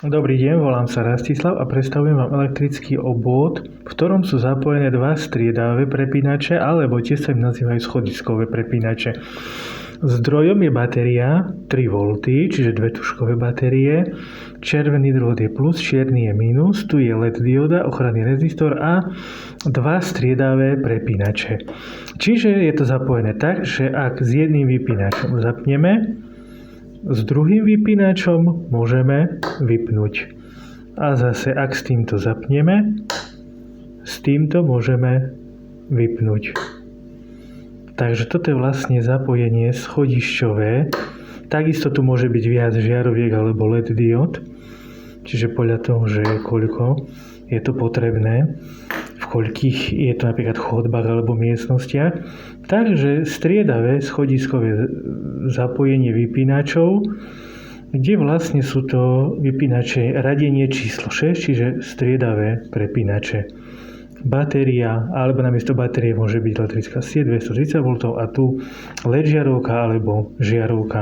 Dobrý deň, volám sa Rastislav a predstavujem vám elektrický obvod, v ktorom sú zapojené dva striedavé prepínače, alebo tiež sa im nazývajú schodiskové prepínače. Zdrojom je batéria 3V, čiže dve tužkové batérie. Červený drôt je plus, čierny je minus. Tu je LED dioda, ochranný rezistor a dva striedavé prepínače. Čiže je to zapojené tak, že ak s jedným vypínačom zapneme, s druhým vypínačom môžeme vypnúť. A zase ak s týmto zapneme, s týmto môžeme vypnúť. Takže toto je vlastne zapojenie schodišťové. Takisto tu môže byť viac žiaroviek alebo LED diod. Čiže podľa toho, že koľko je to potrebné, v koľkých je to napríklad chodbách alebo miestnostiach. Takže striedavé schodiskové zapojenie vypínačov, kde vlastne sú to vypínače radenie číslo 6, čiže striedavé prepínače. Batéria, alebo namiesto batérie môže byť elektrická sieť 230V a tu LED žiarovka alebo žiarovka